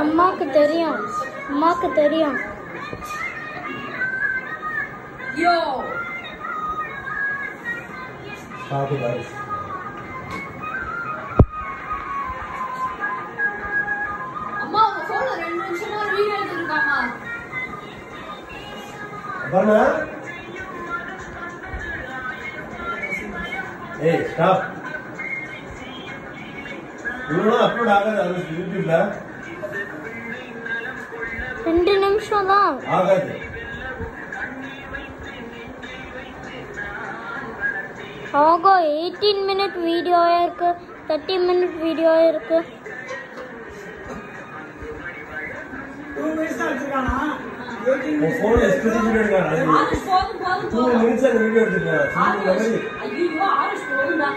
அம்மாக்கு தெரியும், அம்மாக்கு தெரியும். யோ பாத்து பாரு. அம்மா உங்க போன்ல 2 நிமிஷமா வீடியோ எடுத்துருக்காமா. அப்பா ஏய் ஸ்டாப். இவ்வளோ அப்லோட் ஆகாது அது யூடியூப்ல. 2 நிமிஷம் தான் ஆகாது. ஆகோ 18 மினிட் வீடியோ இருக்கு, 30 மினிட் வீடியோ இருக்கு. 2 மினிட்ஸ் தான் எடுத்துக்கானா? உன் ஃபோன் எக்ஸ்பிரஷன் எடுக்கறான். 2 மினிட்ஸ் வீடியோ எடுத்துக்கலாம். ஐயோ ஆர்எஸ் போடுடா.